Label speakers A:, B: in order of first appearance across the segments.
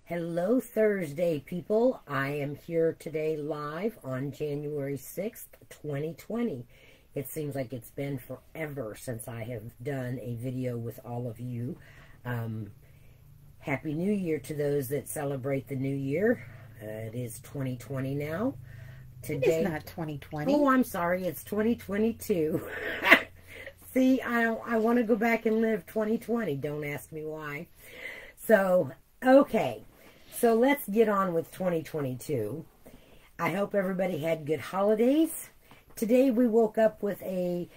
A: Hello Thursday, people. I am here today live on January 6th, 2020. It seems like it's been forever since I have done a video with all of you. Happy New Year to those that celebrate the new year. It is 2020 now. Today,
B: it's not 2020.
A: Oh, I'm sorry. It's 2022. See, I want to go back and live 2020. Don't ask me why. So, okay. So let's get on with 2022. I hope everybody had good holidays. Today we woke up with a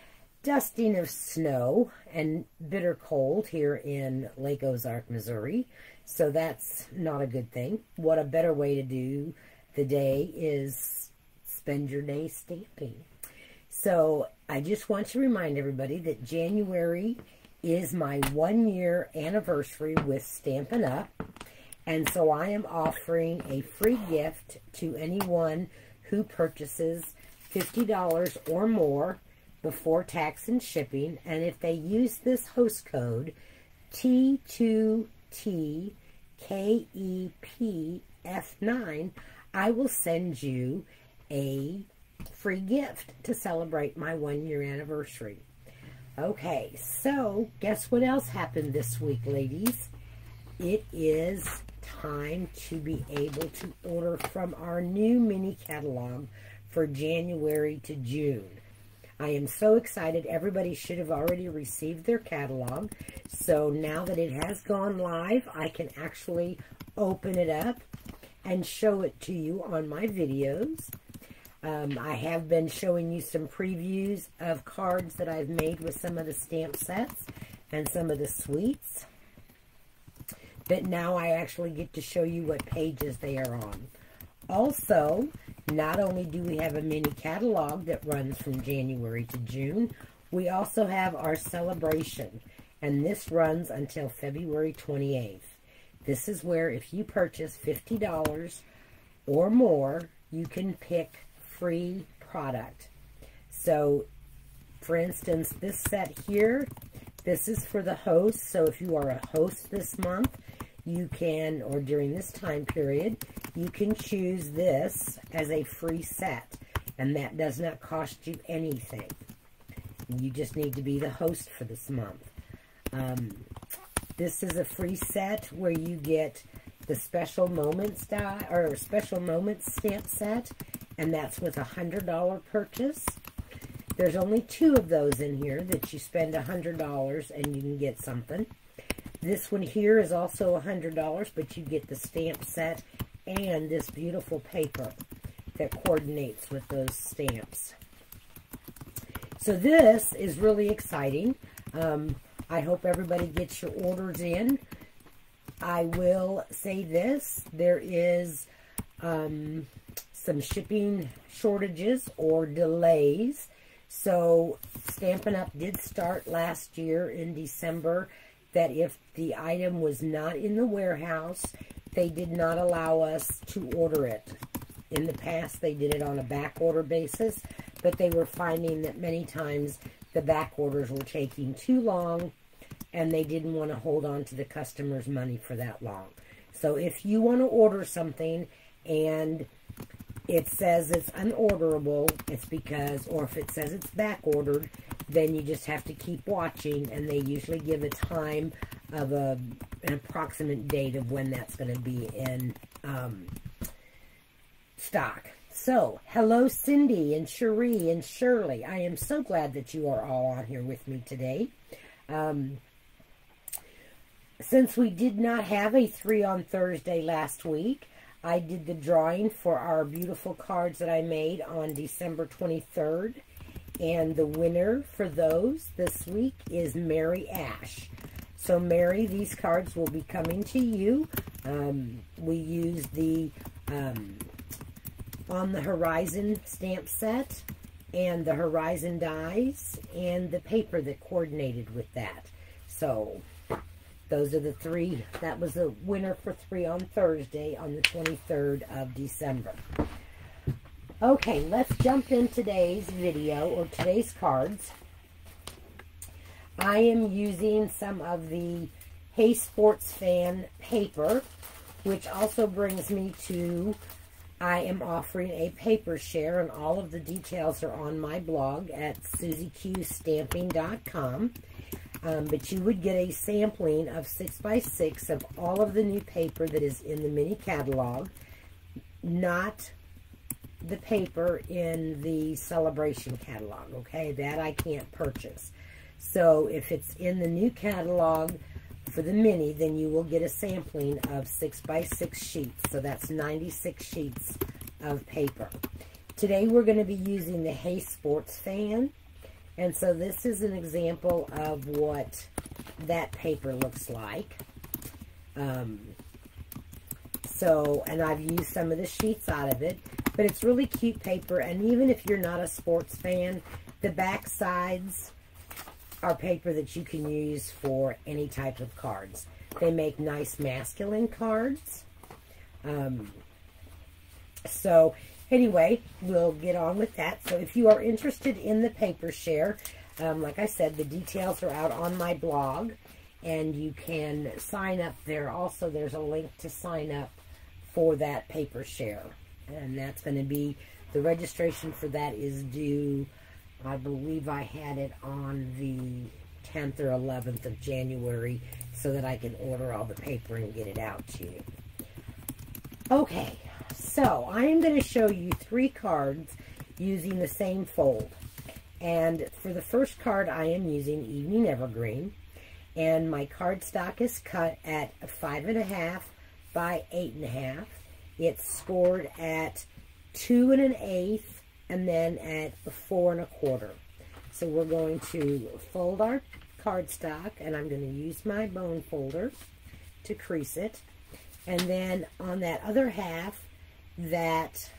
A: dusting of snow and bitter cold here in Lake Ozark, Missouri. So that's not a good thing. What a better way to do the day is spend your day stamping. So I just want to remind everybody that January is my 1-year anniversary with Stampin' Up! And so I am offering a free gift to anyone who purchases $50 or more before tax and shipping. And if they use this host code, T2TKEPF9, I will send you a free gift to celebrate my 1-year anniversary. Okay, so guess what else happened this week, ladies? It is time to be able to order from our new mini catalog for January to June. I am so excited. Everybody should have already received their catalog. So now that it has gone live, I can actually open it up and show it to you on my videos. I have been showing you some previews of cards that I've made with some of the stamp sets and some of the suites. But now I actually get to show you what pages they are on. Also, not only do we have a mini catalog that runs from January to June, we also have our celebration. And this runs until February 28th. This is where if you purchase $50 or more, you can pick free product. So, for instance, this set here, this is for the host. So if you are a host this month, you can, or during this time period, you can choose this as a free set. And that does not cost you anything. You just need to be the host for this month. This is a free set where you get the Special Moments die or Special Moments stamp set. And that's with a $100 purchase. There's only 2 of those in here that you spend $100 and you can get something. This one here is also $100, but you get the stamp set and this beautiful paper that coordinates with those stamps. So this is really exciting. I hope everybody gets your orders in. I will say this, there is some shipping shortages or delays. So Stampin' Up! Did start last year in December that if the item was not in the warehouse, they did not allow us to order it. In the past, they did it on a back order basis, but they were finding that many times the back orders were taking too long and they didn't want to hold on to the customer's money for that long. So if you want to order something and it says it's unorderable, it's because, or if it says it's back ordered, then you just have to keep watching, and they usually give a time of an approximate date of when that's going to be in stock. So, hello Cindy and Cherie and Shirley. I am so glad that you are all on here with me today. Since we did not have a 3 on Thursday last week, I did the drawing for our beautiful cards that I made on December 23rd. And the winner for those this week is Mary Ash. So Mary, these cards will be coming to you. We use the On the Horizon stamp set and the Horizon dies and the paper that coordinated with that. So those are the 3. That was the winner for 3 on Thursday on the 23rd of December. Okay, let's jump in today's video, or today's cards. I am using some of the Hey Sports Fan paper which also brings me to, I am offering a paper share, and all of the details are on my blog at SusieQStamping.com. But you would get a sampling of 6x6 of all of the new paper that is in the mini catalog, not the paper in the celebration catalog, okay? That I can't purchase. So if it's in the new catalog for the mini, then you will get a sampling of 6x6 sheets. So that's 96 sheets of paper. Today we're going to be using the Hey Sports fan. And so this is an example of what that paper looks like. And I've used some of the sheets out of it, but it's really cute paper. And even if you're not a sports fan, the back sides are paper that you can use for any type of cards. They make nice masculine cards. So anyway, we'll get on with that. So if you are interested in the paper share, like I said, the details are out on my blog, and you can sign up there. Also, there's a link to sign up for that paper share, and that's going to be, the registration for that is due, I believe I had it on the 10th or 11th of January, so that I can order all the paper and get it out to you. Okay. So, I am going to show you 3 cards using the same fold. And for the first card, I am using Evening Evergreen. And my cardstock is cut at 5.5 by 8.5. It's scored at 2 1/8 and then at 4 1/4. So we're going to fold our cardstock, and I'm going to use my bone folder to crease it. And then on that other half, that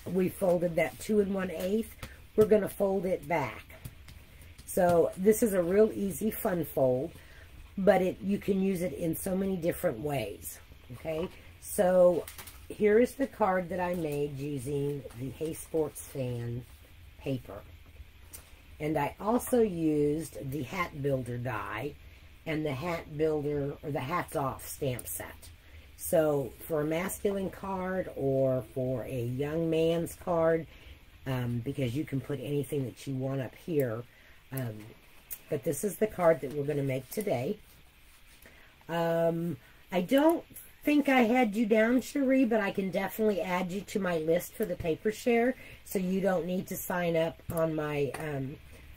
A: we folded that 2 1/8, we're going to fold it back. So this is a real easy, fun fold, but you can use it in so many different ways. Okay, so here is the card that I made using the Hey Sports fan paper, and I also used the Hat Builder die and the Hat Builder, or the Hats Off stamp set. So for a masculine card or for a young man's card, because you can put anything that you want up here. But this is the card that we're going to make today. I don't think I had you down, Cherie, but I can definitely add you to my list for the paper share, so you don't need to sign up on my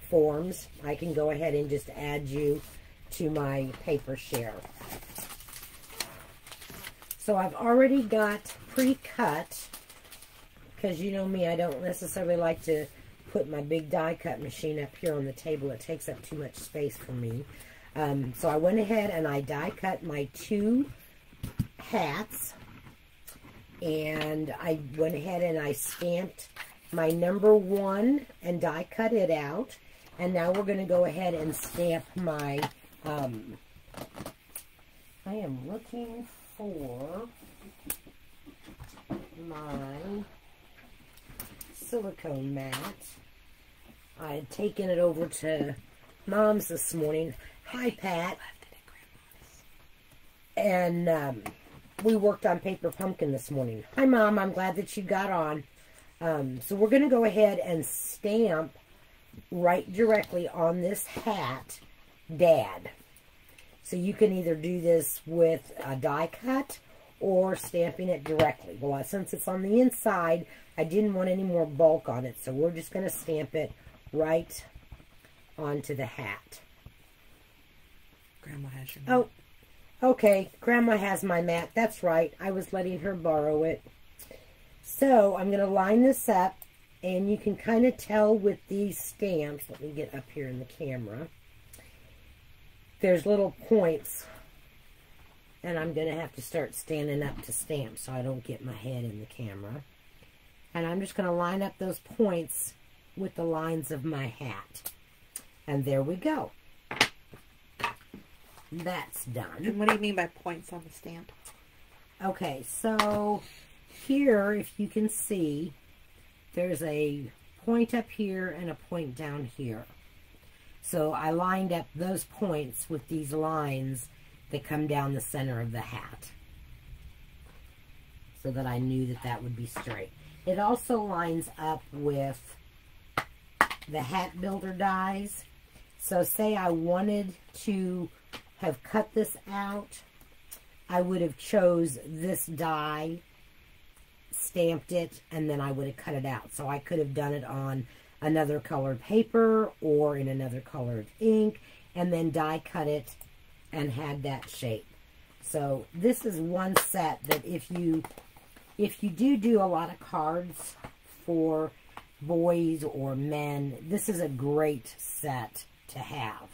A: forms. I can go ahead and just add you to my paper share. So I've already got pre-cut, because you know me, I don't necessarily like to put my big die cut machine up here on the table. It takes up too much space for me. So I went ahead and I die cut my 2 hats, and I went ahead and I stamped my number 1 and die cut it out. And now we're going to go ahead and stamp my, I am looking for my silicone mat. I had taken it over to Mom's this morning. Hi, Pat. And we worked on Paper Pumpkin this morning. Hi, Mom. I'm glad that you got on. So we're going to go ahead and stamp right directly on this hat, Dad. So you can either do this with a die cut or stamping it directly. Well, since it's on the inside, I didn't want any more bulk on it, so we're just going to stamp it right onto the hat.
B: Grandma has your mat.
A: Oh, okay. Grandma has my mat. That's right. I was letting her borrow it. So I'm going to line this up, and you can kind of tell with these stamps. Let me get up here in the camera. There's little points, and I'm going to have to start standing up to stamp so I don't get my head in the camera. And I'm just going to line up those points with the lines of my hat. And there we go. That's done.
B: And what do you mean by points on the stamp?
A: Okay, so here, if you can see, there's a point up here and a point down here. So I lined up those points with these lines that come down the center of the hat, so that I knew that that would be straight. It also lines up with the hat builder dies. So say I wanted to have cut this out, I would have chose this die, stamped it, and then I would have cut it out. So I could have done it on another colored paper or in another colored ink, and then die cut it and had that shape. So this is one set that if you do a lot of cards for boys or men, this is a great set to have.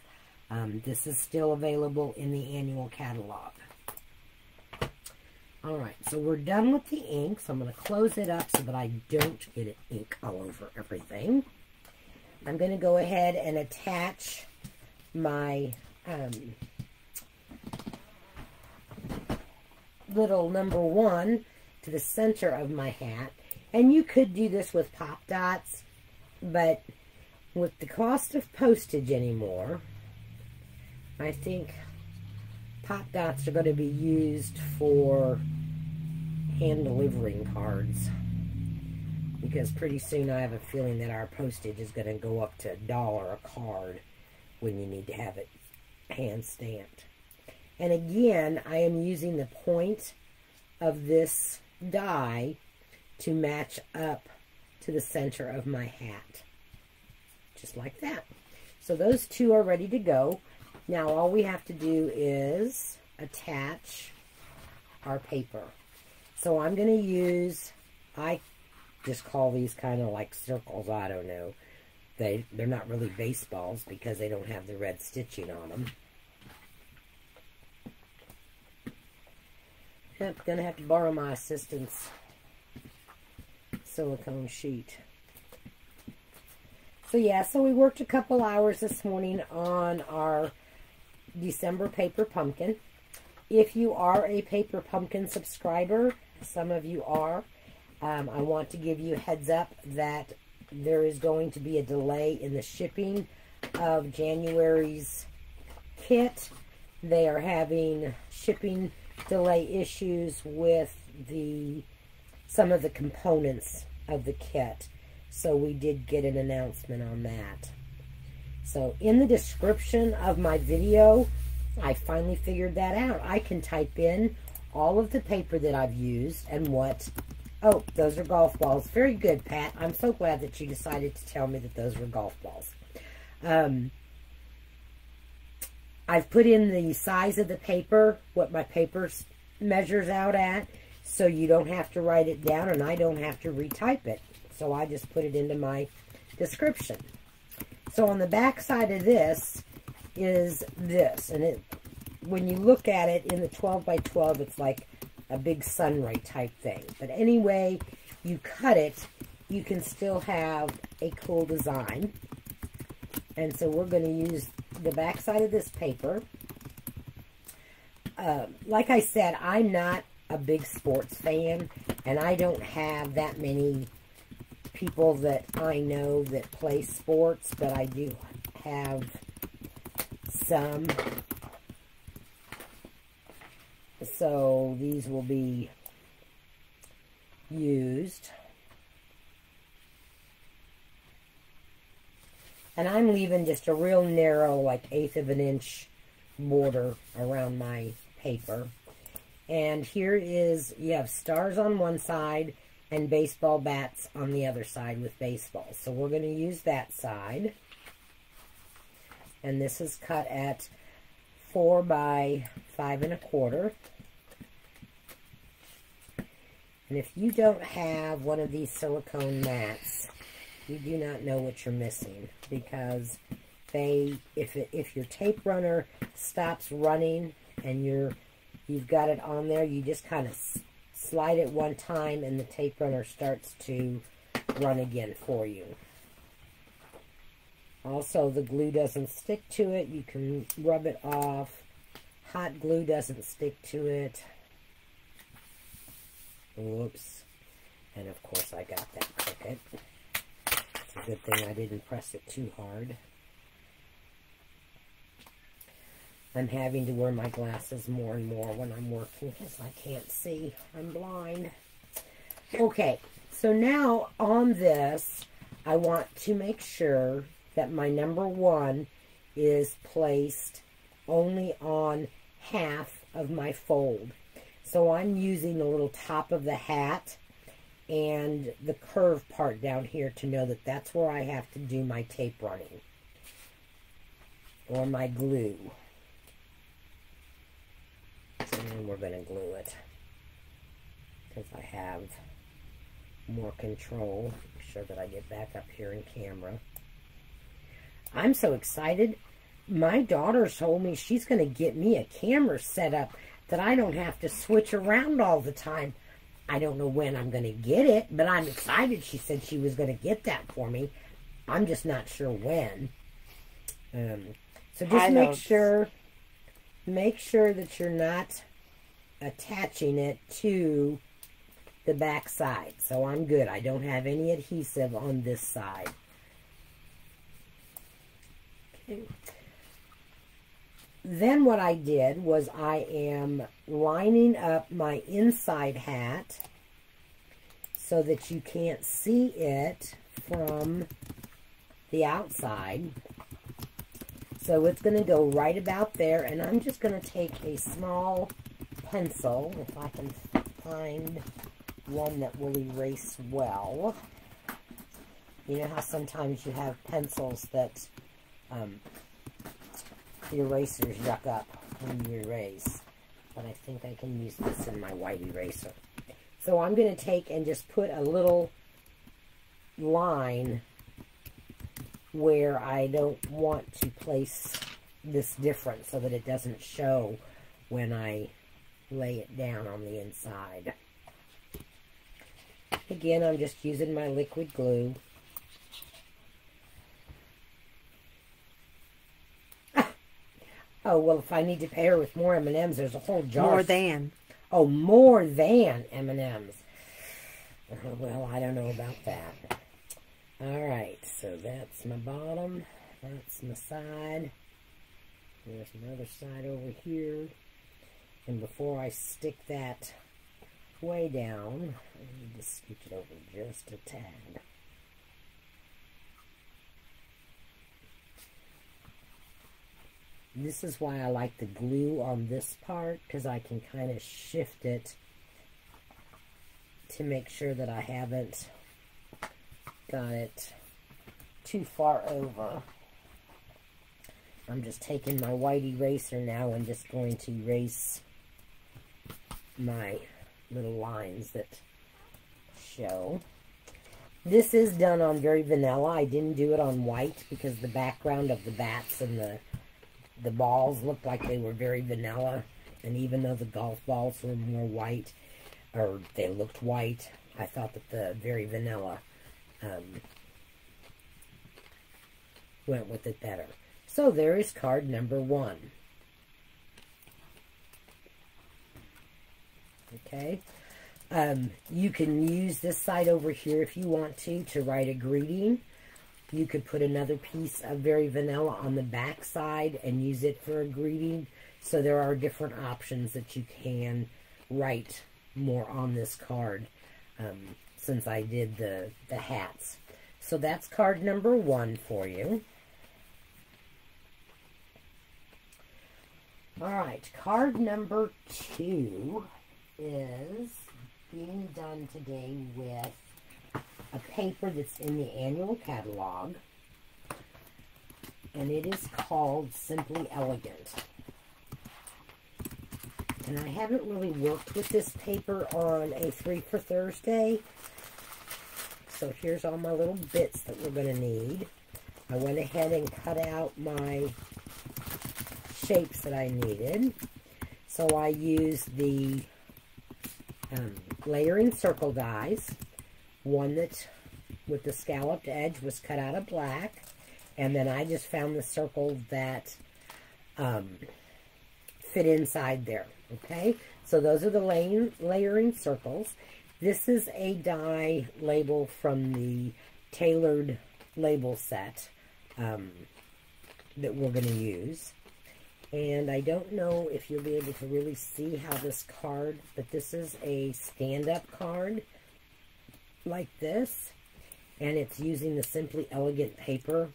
A: This is still available in the annual catalog. Alright, so we're done with the ink, so I'm going to close it up so that I don't get ink all over everything. I'm going to go ahead and attach my little number 1 to the center of my hat. And you could do this with pop dots, but with the cost of postage anymore, I think pop dots are going to be used for hand delivering cards, because pretty soon I have a feeling that our postage is going to go up to $1 a card when you need to have it hand stamped. And again, I am using the point of this die to match up to the center of my hat, just like that. So those two are ready to go. Now all we have to do is attach our paper. So I'm going to use, I just call these kind of like circles, I don't know. They're not really baseballs because they don't have the red stitching on them. Yep, going to have to borrow my assistant's silicone sheet. So yeah, so we worked a couple hours this morning on our December paper pumpkin. If you are a paper pumpkin subscriber, some of you are, I want to give you a heads up that there is going to be a delay in the shipping of January's kit. They are having shipping delay issues with some of the components of the kit. So we did get an announcement on that. So in the description of my video, I finally figured that out. I can type in all of the paper that I've used and what... Oh, those are golf balls. Very good, Pat. I'm so glad that you decided to tell me that those were golf balls. I've put in the size of the paper, what my paper measures out at, so you don't have to write it down and I don't have to retype it. So I just put it into my description. So on the back side of this is this. And when you look at it in the 12 by 12, it's like a big sunray type thing. But anyway, you cut it, you can still have a cool design. And so we're going to use the back side of this paper. Like I said, I'm not a big sports fan, and I don't have that many people that I know that play sports, but I do have some. So these will be used. And I'm leaving just a real narrow, like 1/8 of an inch border around my paper. And here is, you have stars on one side and baseball bats on the other side with baseballs. So we're going to use that side. And this is cut at 4 by 5 1/4. And if you don't have one of these silicone mats, you do not know what you're missing, because if your tape runner stops running and you've got it on there, you just kind of slide it one time and the tape runner starts to run again for you. Also, the glue doesn't stick to it. You can rub it off. Hot glue doesn't stick to it. Whoops. And of course I got that crooked. It's a good thing I didn't press it too hard. I'm having to wear my glasses more and more when I'm working because I can't see. I'm blind. Okay, so now on this, I want to make sure that my number 1 is placed only on half of my fold. So I'm using the little top of the hat and the curved part down here to know that that's where I have to do my tape running or my glue. And we're going to glue it because I have more control. Make sure that I get back up here in camera. I'm so excited. My daughter told me she's going to get me a camera set up that I don't have to switch around all the time. I don't know when I'm going to get it, but I'm excited. She said she was going to get that for me. I'm just not sure when. So just make sure that you're not attaching it to the back side. So I'm good. I don't have any adhesive on this side. Okay. Then what I did was I am lining up my inside hat so that you can't see it from the outside. So it's going to go right about there, and I'm just going to take a small pencil, if I can find one that will erase well. You know how sometimes you have pencils that the erasers yuck up when you erase. But I think I can use this in my white eraser. So I'm going to take and just put a little line where I don't want to place this different so that it doesn't show when I lay it down on the inside. Again, I'm just using my liquid glue. Oh, well, if I need to pair with more M&Ms, there's a whole jar.
B: More than.
A: Oh, more than M&Ms. Well, I don't know about that. All right, so that's my bottom. That's my side. There's my other side over here. And before I stick that way down, I need to scooch it over just a tad. This is why I like the glue on this part, because I can kind of shift it to make sure that I haven't got it too far over. I'm just taking my white eraser now and just going to erase my little lines that show. This is done on very vanilla. I didn't do it on white because the background of the bats and the balls looked like they were very vanilla. And even though the golf balls were more white, or they looked white, I thought that the very vanilla went with it better. So there is card number 1. Okay. You can use this side over here if you want to write a greeting. You could put another piece of very vanilla on the back side and use it for a greeting. So there are different options that you can write more on this card since I did the hats. So that's card number 1 for you. Alright, card number 2 is being done today with a paper that's in the annual catalog, and it is called Simply Elegant. And I haven't really worked with this paper on a 3 for Thursday, so here's all my little bits that we're going to need. I went ahead and cut out my shapes that I needed. So I used the layering circle dies. One that with the scalloped edge was cut out of black, and then I just found the circle that fit inside there. Okay, so those are the layering circles. This is a die label from the tailored label set that we're going to use. And I don't know if you'll be able to really see how this card, but this is a stand-up card like this. And it's using the Simply Elegant paper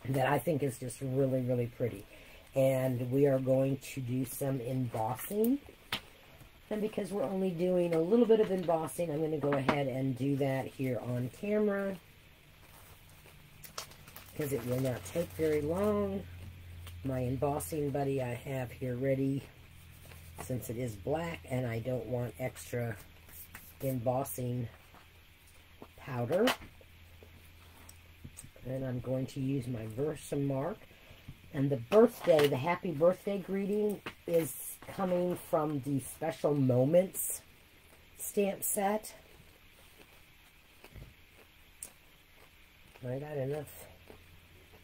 A: that I think is just really, really pretty. And we are going to do some embossing. And because we're only doing a little bit of embossing, I'm going to go ahead and do that here on camera, because it will not take very long. My embossing buddy I have here ready, since it is black and I don't want extra embossing powder. And I'm going to use my Versamark. And the happy birthday greeting is coming from the Special Moments stamp set. I got enough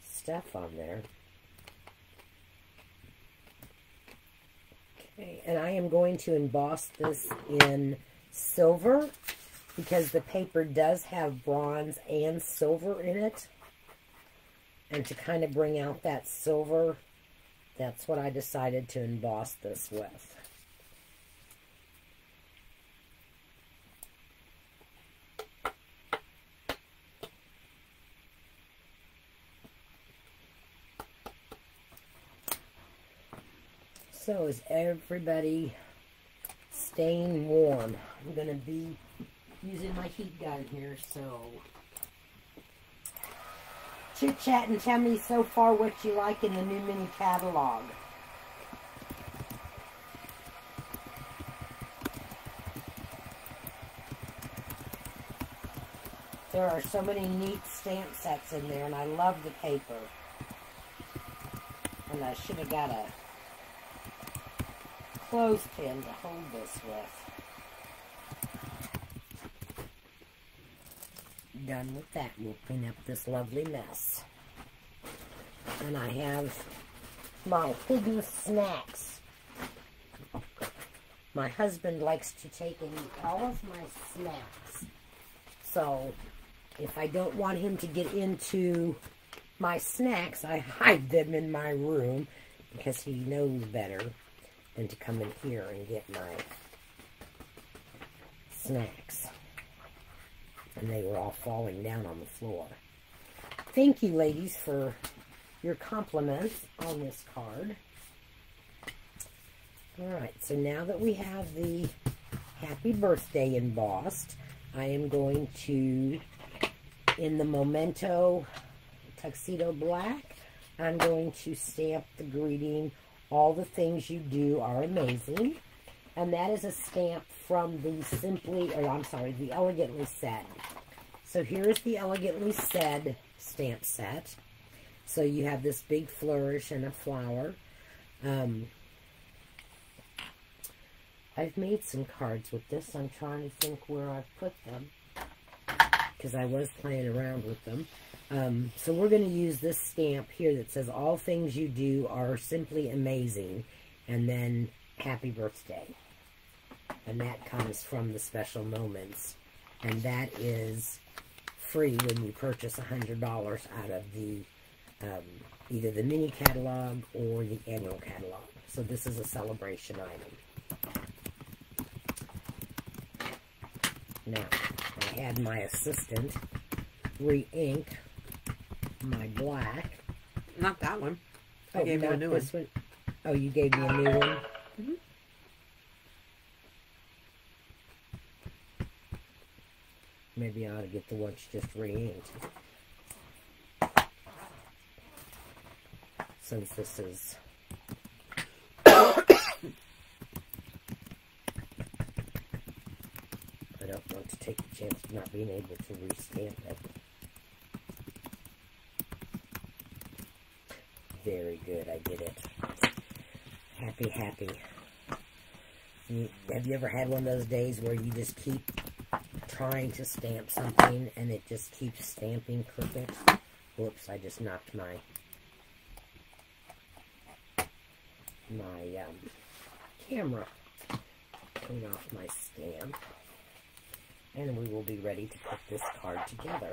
A: stuff on there. Okay, and I am going to emboss this in silver because the paper does have bronze and silver in it. And to kind of bring out that silver, that's what I decided to emboss this with. So is everybody staying warm? I'm going to be using my heat gun here, so chit chat and tell me so far what you like in the new mini catalog. There are so many neat stamp sets in there, and I love the paper. And I should have got a clothespin to hold this with. Done with that, we'll clean up this lovely mess. And I have my hidden snacks. My husband likes to take and eat all of my snacks. So, if I don't want him to get into my snacks, I hide them in my room because he knows better than to come in here and get my snacks. And they were all falling down on the floor. Thank you, ladies, for your compliments on this card. Alright, so now that we have the happy birthday embossed, I am going to, in the Memento Tuxedo Black, I'm going to stamp the greeting, "All the things you do are amazing." And that is a stamp from the the Elegantly Said. So here is the Elegantly Said stamp set. So you have this big flourish and a flower. I've made some cards with this. I'm trying to think where I've put them, because I was playing around with them. So we're going to use this stamp here that says, "All things you do are simply amazing," and then "Happy Birthday." And that comes from the Special Moments. And that is free when you purchase $100 out of the either the mini catalog or the annual catalog. So this is a celebration item. Now, I had my assistant re-ink my black.
B: Not that one. I gave you a new one.
A: Oh, you gave me a new one?
B: Mm-hmm.
A: Maybe I ought to get the one she just re-inked. Since this is... I don't want to take the chance of not being able to re-stamp it. Very good, I did it. Happy, happy. Have you ever had one of those days where you just keep trying to stamp something and it just keeps stamping crooked? Whoops, I just knocked my camera. Clean off my stamp. And we will be ready to put this card together.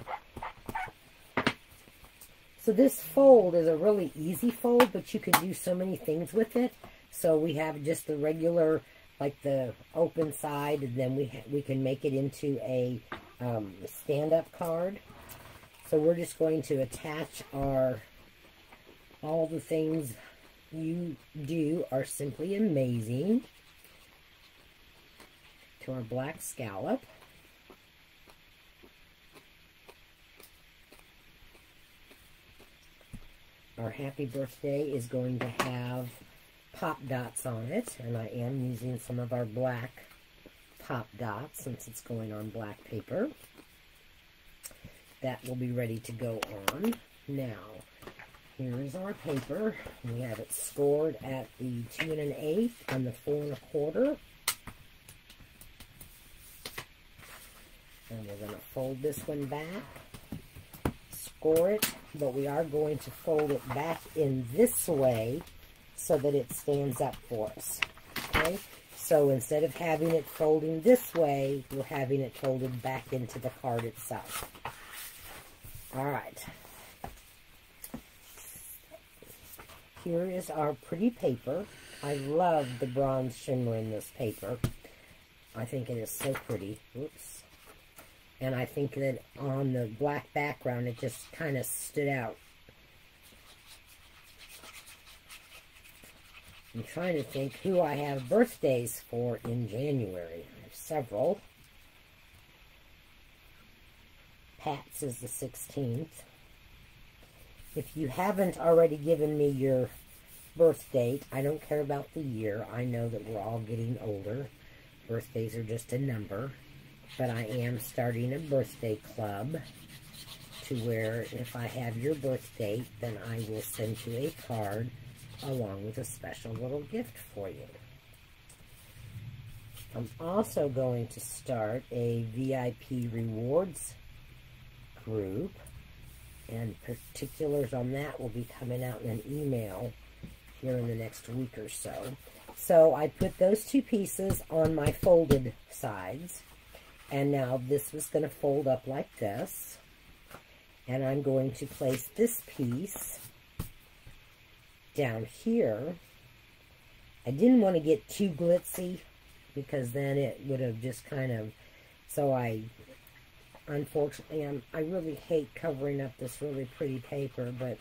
A: So this fold is a really easy fold, but you can do so many things with it. So we have just the regular, like the open side, and then we can make it into a stand-up card. So we're just going to attach all the things you do are simply amazing to our black scallop. Our happy birthday is going to have pop dots on it, and I am using some of our black pop dots since it's going on black paper. That will be ready to go on. Now, here is our paper. We have it scored at the 2 1/8 and the 4 1/4. And we're going to fold this one back, score it, but we are going to fold it back in this way so that it stands up for us. Okay? So instead of having it folding this way, we're having it folded back into the card itself. All right. Here is our pretty paper. I love the bronze shimmer in this paper. I think it is so pretty. Oops. And I think that on the black background, it just kind of stood out. I'm trying to think who I have birthdays for in January. I have several. Pat's is the 16th. If you haven't already given me your birth date, I don't care about the year. I know that we're all getting older. Birthdays are just a number. But I am starting a birthday club to where if I have your birth date, then I will send you a card along with a special little gift for you. I'm also going to start a VIP rewards group, and particulars on that will be coming out in an email here in the next week or so. So I put those two pieces on my folded sides, and now this is going to fold up like this, and I'm going to place this piece down here. I didn't want to get too glitzy because then it would have just kind of, so unfortunately, I really hate covering up this really pretty paper, but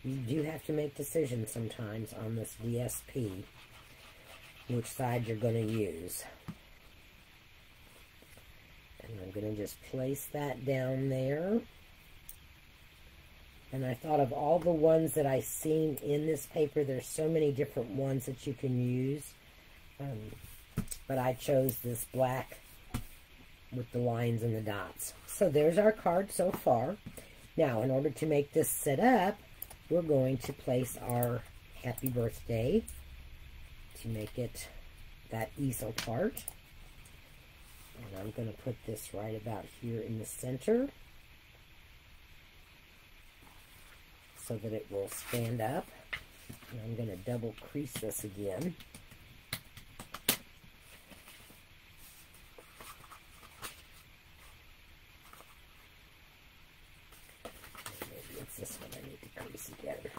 A: you do have to make decisions sometimes on this DSP, which side you're going to use. And I'm going to just place that down there. And I thought of all the ones that I've seen in this paper. There's so many different ones that you can use. But I chose this black with the lines and the dots. So there's our card so far. Now, in order to make this sit up, we're going to place our happy birthday to make it that easel part. And I'm going to put this right about here in the center so that it will stand up. And I'm going to double crease this again. Maybe it's this one I need to crease again.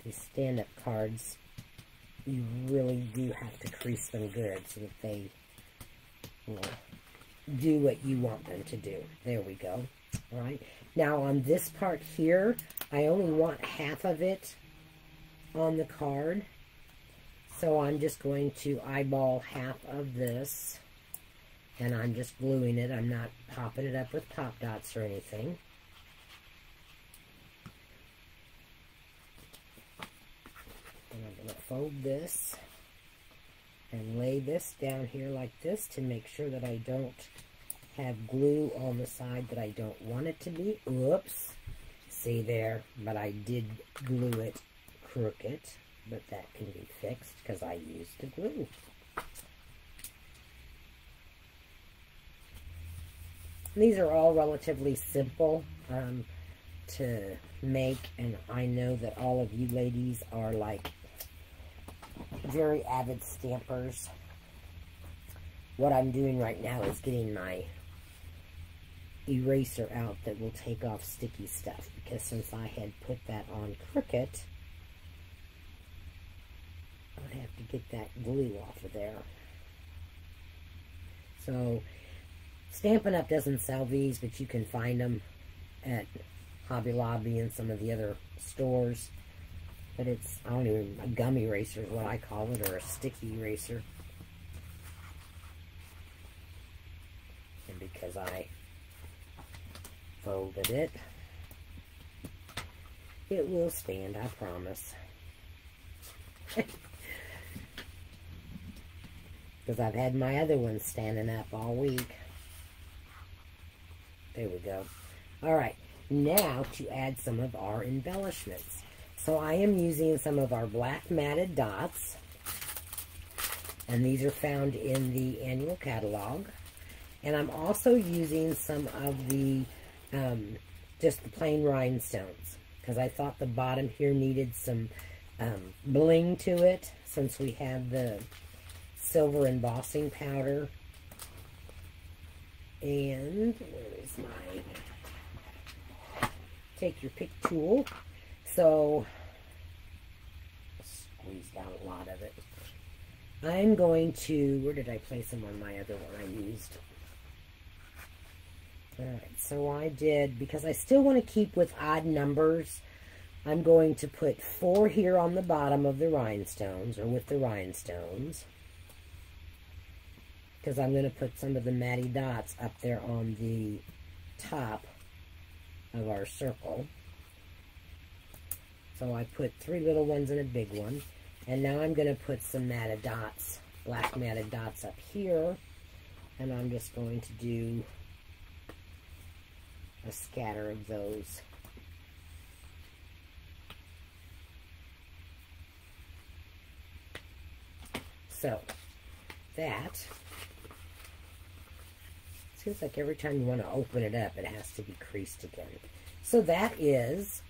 A: These stand-up cards, you really do have to crease them good so that they will do what you want them to do. There we go. All right. Now on this part here, I only want half of it on the card. So I'm just going to eyeball half of this. And I'm just gluing it. I'm not popping it up with pop dots or anything. And I'm going to fold this and lay this down here like this to make sure that I don't have glue on the side that I don't want it to be. Oops. See there? But I did glue it crooked. But that can be fixed because I used the glue. These are all relatively simple to make, and I know that all of you ladies are like very avid stampers. What I'm doing right now is getting my eraser out that will take off sticky stuff, because since I had put that on Cricut, I have to get that glue off of there. So Stampin' Up! Doesn't sell these, but you can find them at Hobby Lobby and some of the other stores. But it's, I don't even, a gum eraser is what I call it, or a sticky eraser. And because I folded it, it will stand, I promise. Because I've had my other ones standing up all week. There we go. Alright, now to add some of our embellishments. So I am using some of our black matted dots. And these are found in the annual catalog. And I'm also using some of the, just the plain rhinestones. Because I thought the bottom here needed some bling to it, since we have the silver embossing powder. And where is my take your pick tool? So squeezed out a lot of it. I'm going to, where did I place them on my other one I used? Alright, so I did, because I still want to keep with odd numbers, I'm going to put 4 here on the bottom of the rhinestones, or with the rhinestones. Because I'm going to put some of the matty dots up there on the top of our circle. So I put 3 little ones and a big one. And now I'm going to put some matted dots, black matted dots up here. And I'm just going to do a scatter of those. So, that seems like every time you want to open it up, it has to be creased again. So that is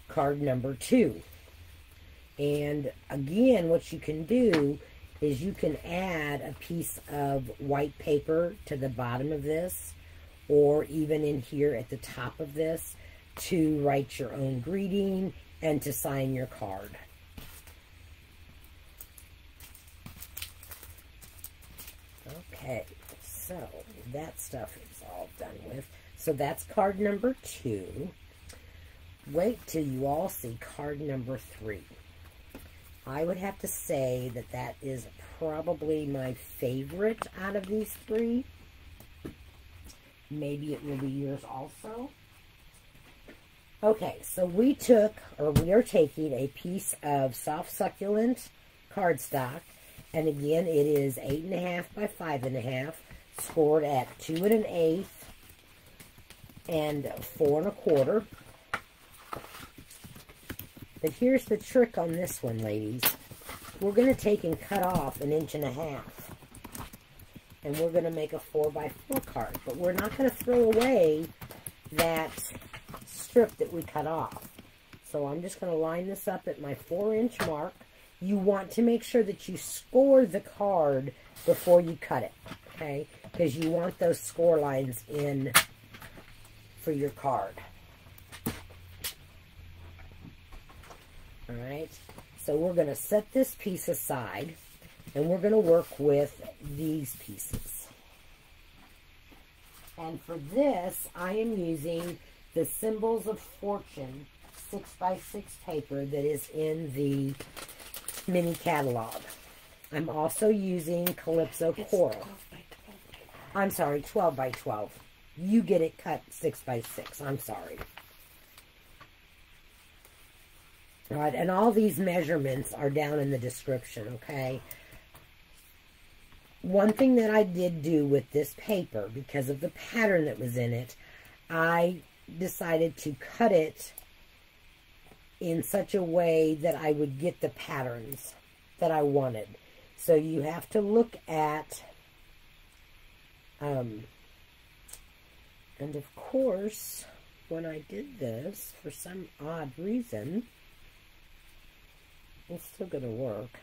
A: card number 2. And again, what you can do is you can add a piece of white paper to the bottom of this, or even in here at the top of this, to write your own greeting and to sign your card. Okay, so that stuff is all done with. So that's card number 2. Wait till you all see card number 3. I would have to say that that is probably my favorite out of these 3. Maybe it will be yours also. Okay, so we took, or we are taking a piece of soft succulent cardstock. And again, it is 8.5 by 5.5, scored at 2 1/8 and 4 1/4. But here's the trick on this one, ladies. We're going to take and cut off 1.5 inches. And we're going to make a 4 by 4 card. But we're not going to throw away that strip that we cut off. So I'm just going to line this up at my 4-inch mark. You want to make sure that you score the card before you cut it, okay? Because you want those score lines in for your card. All right, so we're going to set this piece aside, and we're going to work with these pieces. And for this, I am using the Symbols of Fortune 6x6 paper that is in the mini catalog. I'm also using Calypso Coral. I'm sorry, 12 by 12. You get it cut 6 by 6. I'm sorry. All right, and all these measurements are down in the description, okay? One thing that I did do with this paper, because of the pattern that was in it, I decided to cut it in such a way that I would get the patterns that I wanted. So you have to look at, and of course, when I did this, for some odd reason, it's still going to work.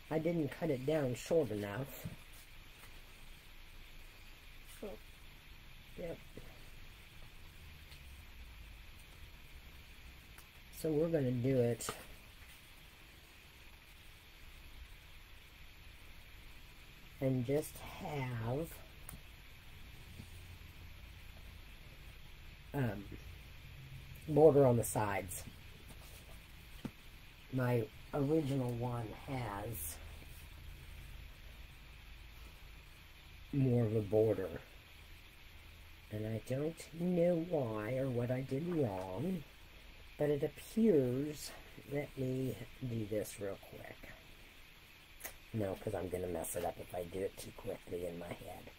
A: I didn't cut it down short enough. Oh, yep. So we're going to do it and just have border on the sides. My original one has more of a border, and I don't know why or what I did wrong, but it appears, let me do this real quick. No, because I'm going to mess it up if I do it too quickly in my head.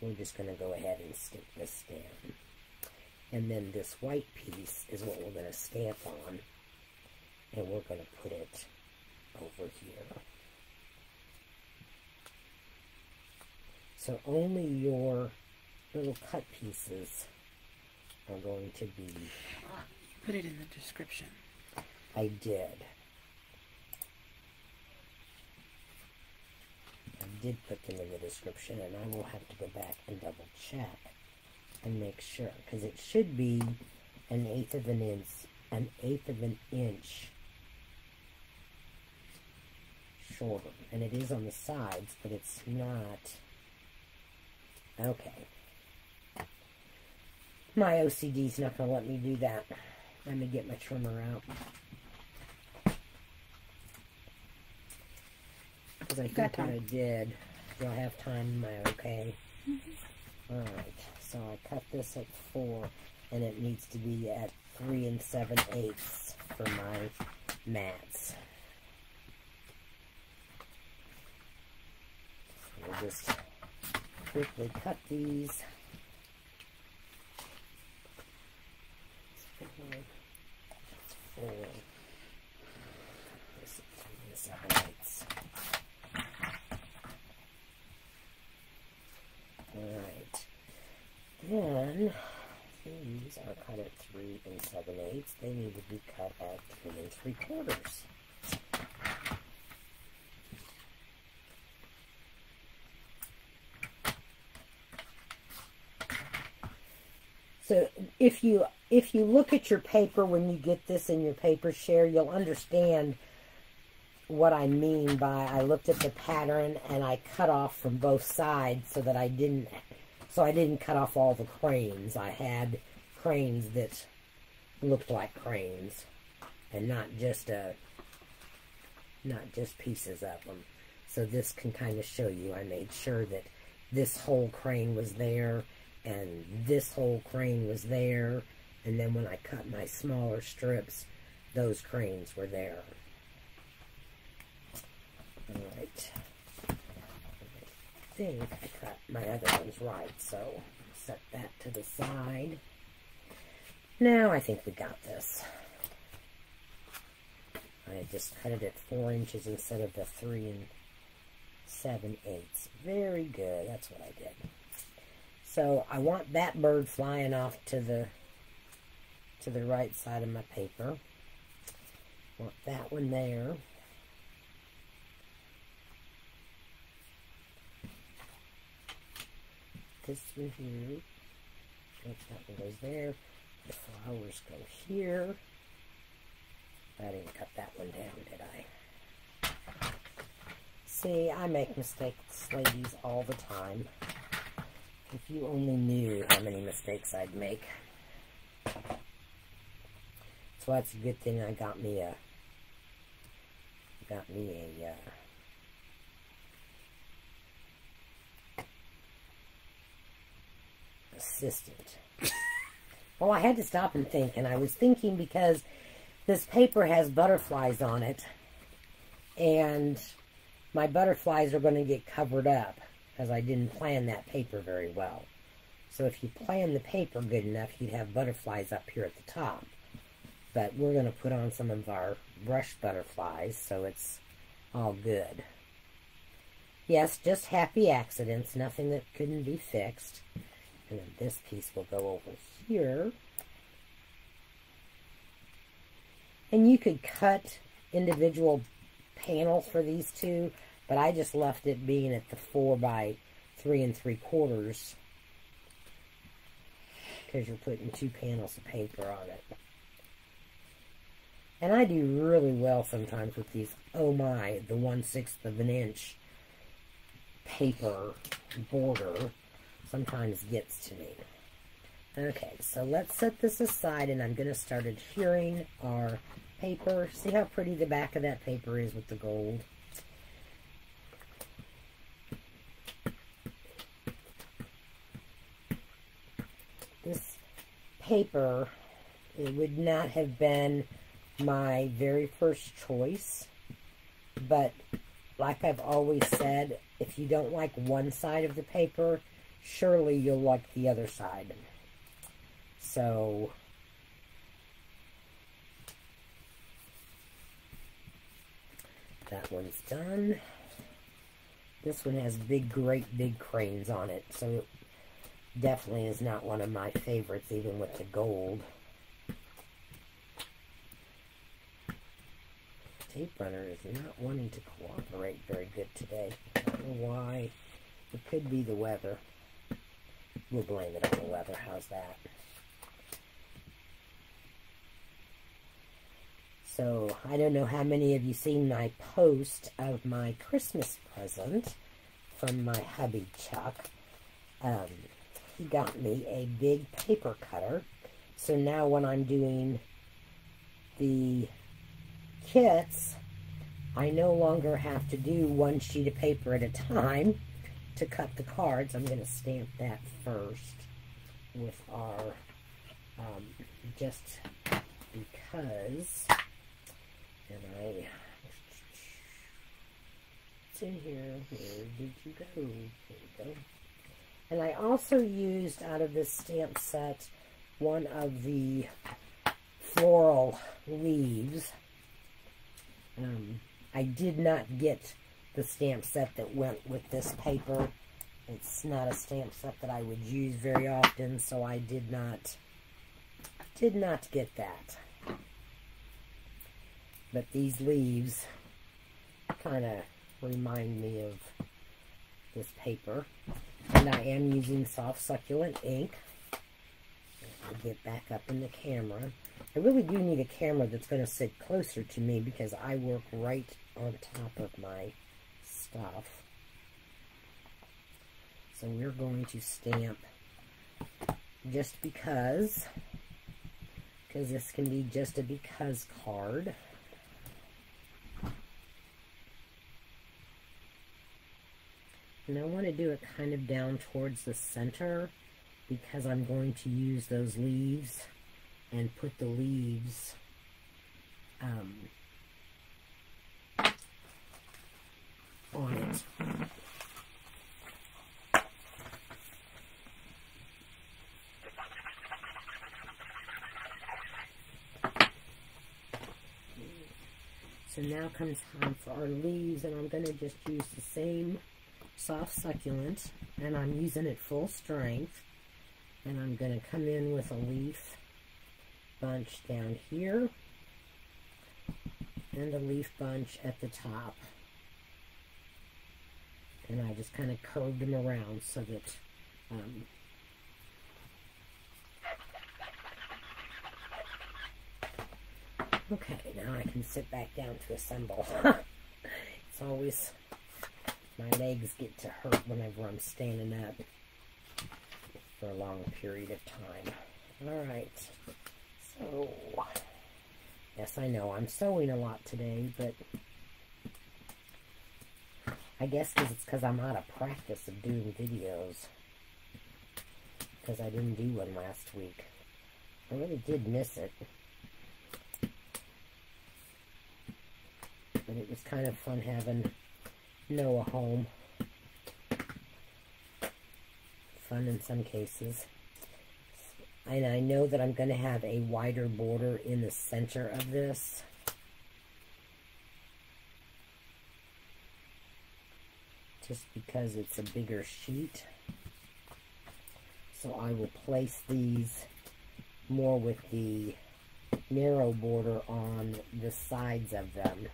A: We're just going to go ahead and stick this down. And then this white piece is what we're going to stamp on. And we're going to put it over here. So only your little cut pieces are going to be...
B: Put it in the description.
A: I did. I did put them in the description, and I will have to go back and double check and make sure, because it should be 1/8 of an inch shorter, and it is on the sides, but it's not. Okay, my OCD's not going to let me do that. Let me get my trimmer out, because I think what I did. Do I have time? Am I okay? Mm-hmm. All right. So I cut this at 4, and it needs to be at 3 7/8 for my mats. We'll just quickly cut these. That's 4. Cut this at 3 7/8. All right. Then, these are cut at 3 7/8. They need to be cut at 3 3/4. So, if you look at your paper when you get this in your paper share, you'll understand what I mean by I looked at the pattern and I cut off from both sides so that I didn't cut off all the cranes. I had cranes that looked like cranes and not just pieces of them. So this can kind of show you I made sure that this whole crane was there and this whole crane was there, and then when I cut my smaller strips, those cranes were there. Alright. I think I cut my other ones right, so set that to the side. Now I think we got this. I just cut it at 4 inches instead of the 3 7/8. Very good. That's what I did. So I want that bird flying off to the right side of my paper. Want that one there. This one here. That one goes there. The flowers go here. I didn't cut that one down, did I? See, I make mistakes, ladies, all the time. If you only knew how many mistakes I'd make. So that's a good thing I got me a assistant. Well, I had to stop and think, and I was thinking because this paper has butterflies on it, and my butterflies are going to get covered up because I didn't plan that paper very well. So if you plan the paper good enough, you'd have butterflies up here at the top. But we're going to put on some of our brush butterflies, so it's all good. Yes, just happy accidents, nothing that couldn't be fixed. And then this piece will go over here. And you could cut individual panels for these two, but I just left it being at the 4 by 3 3/4 because you're putting 2 panels of paper on it. And I do really well sometimes with these, oh my, the 1/6 of an inch paper border sometimes gets to me. Okay, so let's set this aside, and I'm going to start adhering our paper. See how pretty the back of that paper is with the gold? This paper, it would not have been my very first choice, but like I've always said, if you don't like one side of the paper, surely you'll like the other side. So that one's done. This one has great big cranes on it, so it definitely is not one of my favorites, even with the gold. Tape runner is not wanting to cooperate very good today. I don't know why. It could be the weather. We'll blame it on the weather. How's that? So, I don't know how many of you seen my post of my Christmas present from my hubby Chuck. He got me a big paper cutter. So now when I'm doing the kits, I no longer have to do one sheet of paper at a time to cut the cards. I'm going to stamp that first with our, just because, and it's in here. Where did you go? There we go. And I also used, out of this stamp set, one of the floral leaves. I did not get the stamp set that went with this paper. It's not a stamp set that I would use very often, so I did not get that. But these leaves kind of remind me of this paper. And I am using soft succulent ink. I'll get back up in the camera. I really do need a camera that's going to sit closer to me because I work right on top of my stuff. So we're going to stamp just because this can be just a because card. And I want to do it kind of down towards the center because I'm going to use those leaves and put the leaves on it. So now comes time for our leaves, and I'm going to just use the same soft succulent, and I'm using it full strength, and I'm going to come in with a leaf bunch down here and a leaf bunch at the top, and I just kind of curved them around so that okay, now I can sit back down to assemble. It's always, my legs get to hurt whenever I'm standing up for a long period of time. Alright, so, yes, I know I'm sewing a lot today, but I guess it's because I'm out of practice of doing videos, because I didn't do one last week. I really did miss it. But it was kind of fun having Noah home. Fun in some cases. And I know that I'm going to have a wider border in the center of this. Just because it's a bigger sheet. So I will place these more with the narrow border on the sides of them.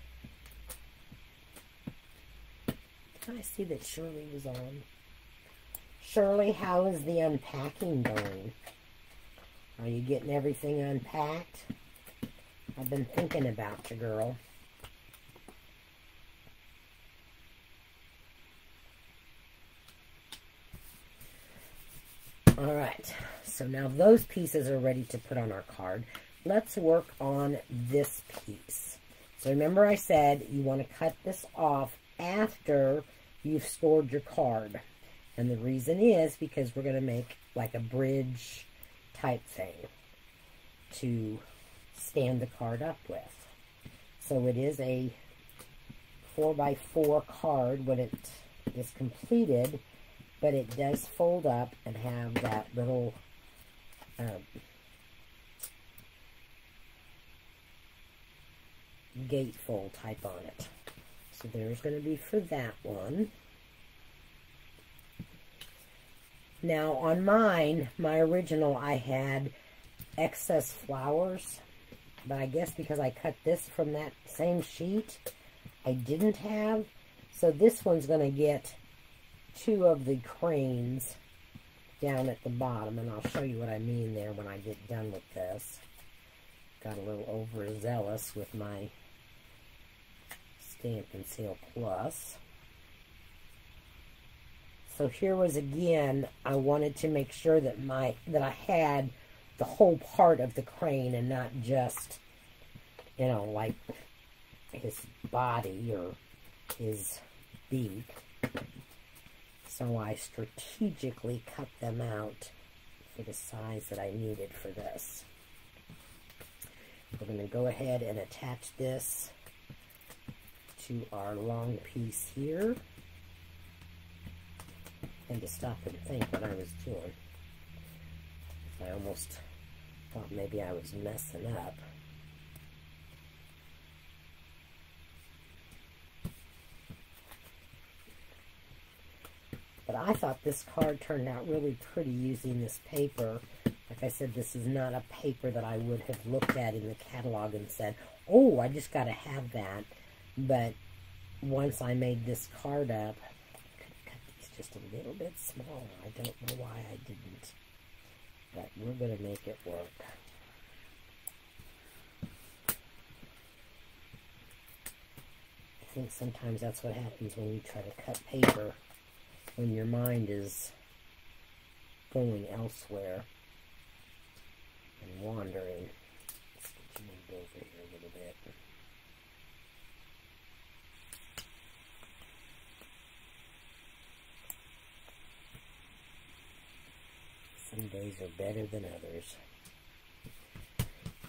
A: I see that Shirley was on. Shirley, how is the unpacking going? Are you getting everything unpacked? I've been thinking about you, girl. Alright, so now those pieces are ready to put on our card. Let's work on this piece. So remember I said you want to cut this off after you've stored your card. And the reason is because we're going to make like a bridge type thing to stand the card up with. So it is a 4x4 card when it is completed, but it does fold up and have that little gatefold type on it. So there's going to be for that one. Now on mine, my original, I had excess flowers, but I guess because I cut this from that same sheet, I didn't have. So this one's going to get 2 of the cranes down at the bottom, and I'll show you what I mean there when I get done with this. Got a little overzealous with my Stampin' Seal Plus. So here was again, I wanted to make sure that I had the whole part of the crane and not just, you know, like his body or his beak. So I strategically cut them out for the size that I needed for this. We're going to go ahead and attach this to our long piece here. And to stop and think what I was doing. I almost thought maybe I was messing up. But I thought this card turned out really pretty using this paper. Like I said, this is not a paper that I would have looked at in the catalog and said, oh, I just got to have that. But once I made this card up, just a little bit smaller. I don't know why I didn't, but we're going to make it work. I think sometimes that's what happens when you try to cut paper, when your mind is going elsewhere and wandering. Let's get you moved over here a little bit. Some days are better than others.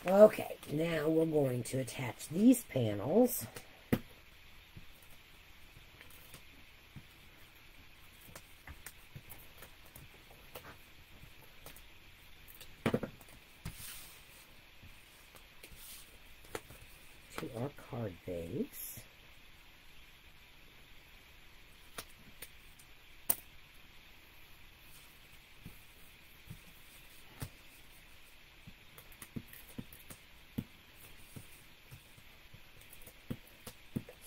A: Okay, now we're going to attach these panels. To our card base.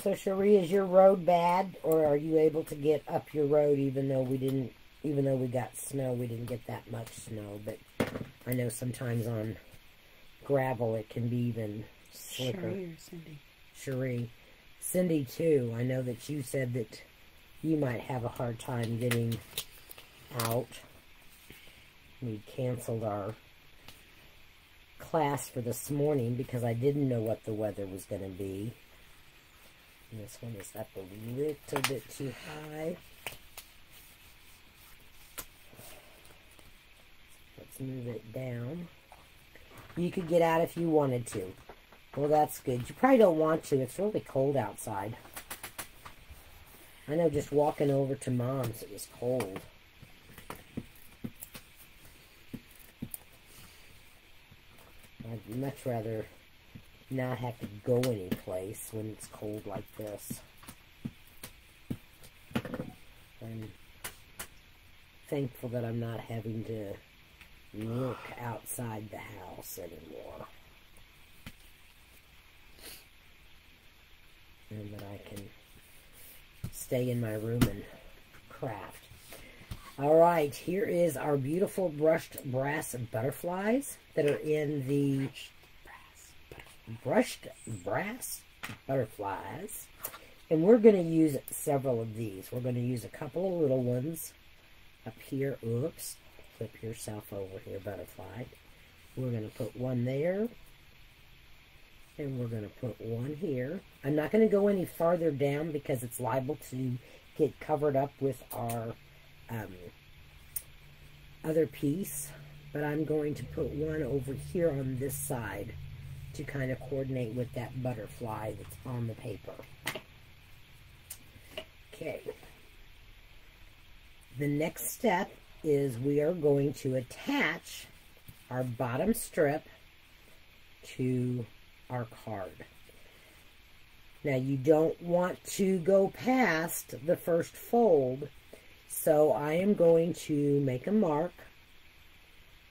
A: So, Cherie, is your road bad, or are you able to get up your road even though we got snow, we didn't get that much snow, but I know sometimes on gravel it can be even slicker.
B: Cherie or Cindy?
A: Cherie. Cindy, too. I know that you said that you might have a hard time getting out. We canceled our class for this morning because I didn't know what the weather was going to be. And this one is up a little bit too high. Let's move it down. You could get out if you wanted to. Well, that's good. You probably don't want to. It's really cold outside. I know just walking over to Mom's, it was cold. I'd much rather not have to go any place when it's cold like this. I'm thankful that I'm not having to work outside the house anymore. And that I can stay in my room and craft. Alright, here is our beautiful brushed brass butterflies that are in the brushed brass butterflies. And we're going to use several of these. We're going to use a couple of little ones up here. Oops. Flip yourself over here, butterfly. We're going to put one there. And we're going to put one here. I'm not going to go any farther down because it's liable to get covered up with our other piece. But I'm going to put one over here on this side to kind of coordinate with that butterfly that's on the paper. Okay. The next step is we are going to attach our bottom strip to our card. Now you don't want to go past the first fold, so I am going to make a mark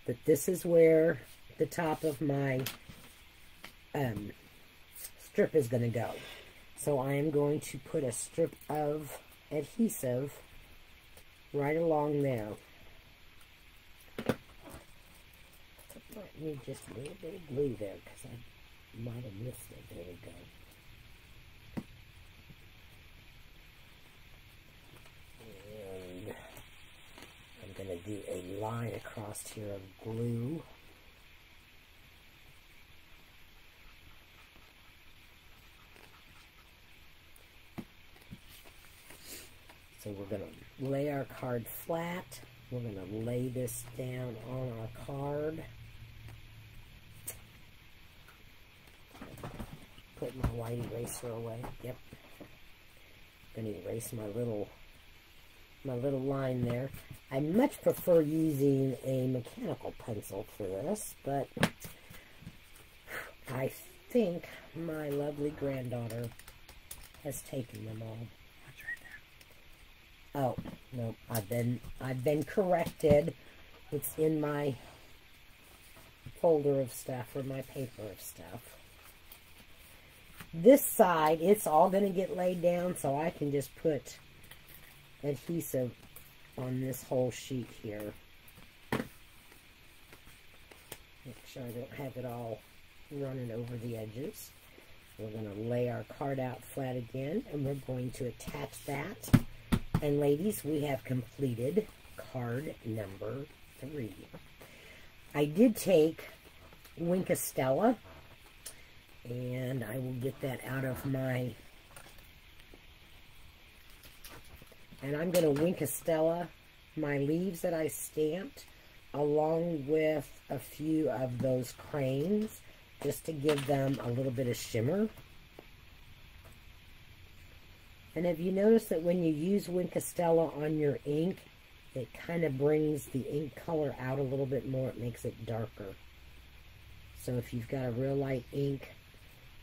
A: that this is where the top of my strip is going to go. So I am going to put a strip of adhesive right along there. Might need just a little bit of glue there because I might have missed it. There we go. And I'm going to do a line across here of glue. So we're going to lay our card flat. We're going to lay this down on our card. Put my white eraser away. Yep. I'm going to erase my little line there. I much prefer using a mechanical pencil for this, but I think my lovely granddaughter has taken them all. Oh, no, I've been corrected. It's in my folder of stuff, or my paper of stuff. This side, it's all going to get laid down, so I can just put adhesive on this whole sheet here. Make sure I don't have it all running over the edges. We're going to lay our card out flat again, and we're going to attach that. And ladies, we have completed card number 3. I did take Winkostella, and I will get that out of my, and I'm going to Winkostella my leaves that I stamped along with a few of those cranes just to give them a little bit of shimmer. And have you noticed that when you use Winkostella on your ink, it kind of brings the ink color out a little bit more. It makes it darker. So if you've got a real light ink,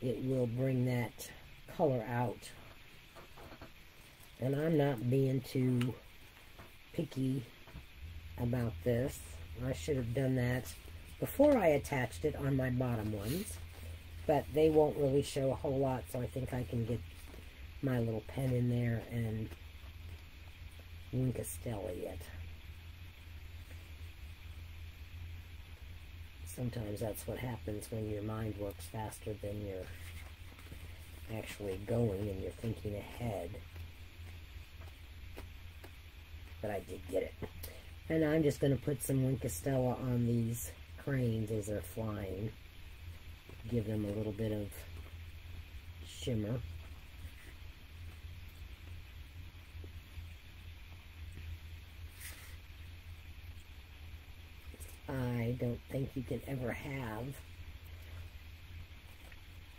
A: it will bring that color out. And I'm not being too picky about this. I should have done that before I attached it on my bottom ones. But they won't really show a whole lot, so I think I can get my little pen in there and Winkostella it. Sometimes that's what happens when your mind works faster than you're actually going and you're thinking ahead. But I did get it. And I'm just going to put some Winkostella on these cranes as they're flying. Give them a little bit of shimmer. I don't think you can ever have.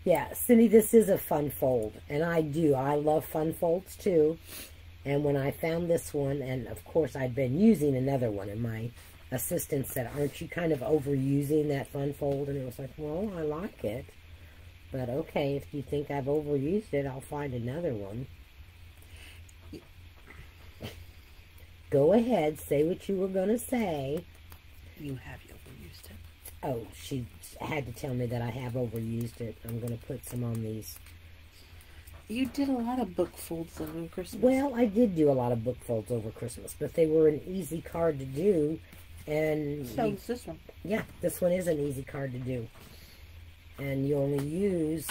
A: Yeah, Cindy, this is a fun fold. And I love fun folds too. And when I found this one, and of course I'd been using another one, and my assistant said, aren't you kind of overusing that fun fold? And it was like, well, I like it. But okay, if you think I've overused it, I'll find another one. Go ahead, say what you were going to say.
B: You have overused it.
A: Oh, she had to tell me that I have overused it. I'm going to put some on these.
B: You did a lot of book folds over Christmas.
A: Well, I did do a lot of book folds over Christmas, but they were an easy card to do. And
B: so is this one.
A: Yeah, this one is an easy card to do. And you only use,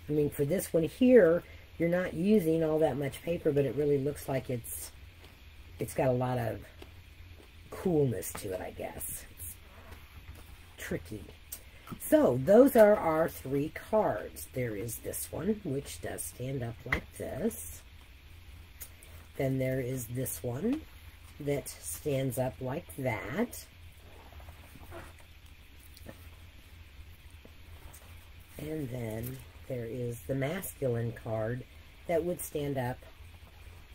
A: I mean, for this one here, you're not using all that much paper, but it really looks like it's got a lot of coolness to it, I guess. It's tricky. So, those are our 3 cards. There is this one, which does stand up like this. Then there is this one that stands up like that. And then there is the masculine card that would stand up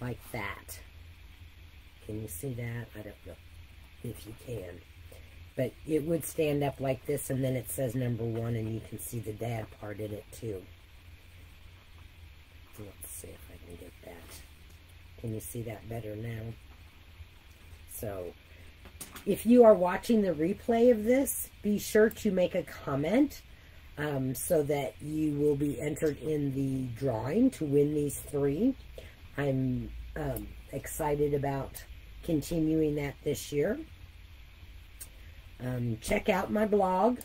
A: like that. Can you see that? I don't know if you can. But it would stand up like this, and then it says number 1, and you can see the dad part in it too. Let's see if I can get that. Can you see that better now? So, if you are watching the replay of this, be sure to make a comment so that you will be entered in the drawing to win these 3. I'm excited about continuing that this year. Check out my blog.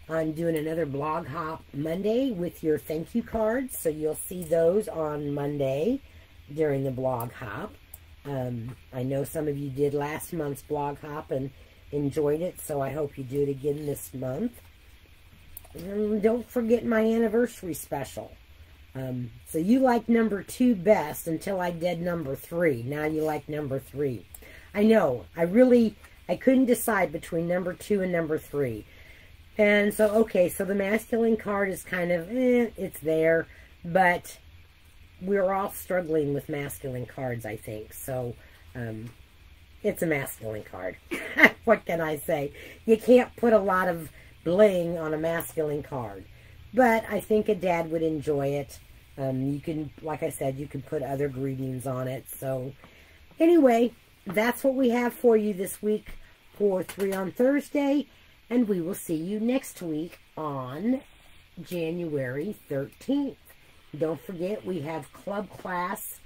A: I'm doing another blog hop Monday with your thank you cards, so you'll see those on Monday during the blog hop. I know some of you did last month's blog hop and enjoyed it, so I hope you do it again this month. And don't forget my anniversary special. So you liked number 2 best until I did number 3. Now you like number 3. I know, I couldn't decide between number 2 and number 3. And so, okay, so the masculine card is kind of, it's there, but we're all struggling with masculine cards, I think. So, it's a masculine card. What can I say? You can't put a lot of bling on a masculine card. But I think a dad would enjoy it. You can, like I said, you can put other greetings on it. So, anyway, that's what we have for you this week for 3 on Thursday. And we will see you next week on January 13th. Don't forget, we have club class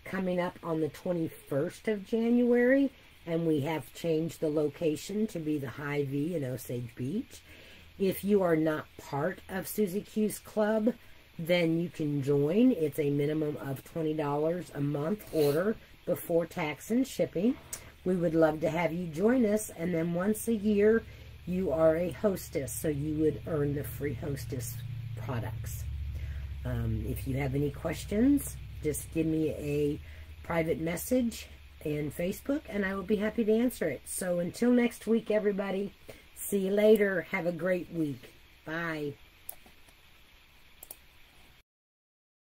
A: coming up on the 21st of January. And we have changed the location to be the High V in Osage Beach. If you are not part of Susie Q's club, then you can join. It's a minimum of $20 a month order before tax and shipping. We would love to have you join us. And then once a year, you are a hostess, so you would earn the free hostess products. If you have any questions, just give me a private message in Facebook, and I will be happy to answer it. So until next week, everybody, see you later. Have a great week. Bye.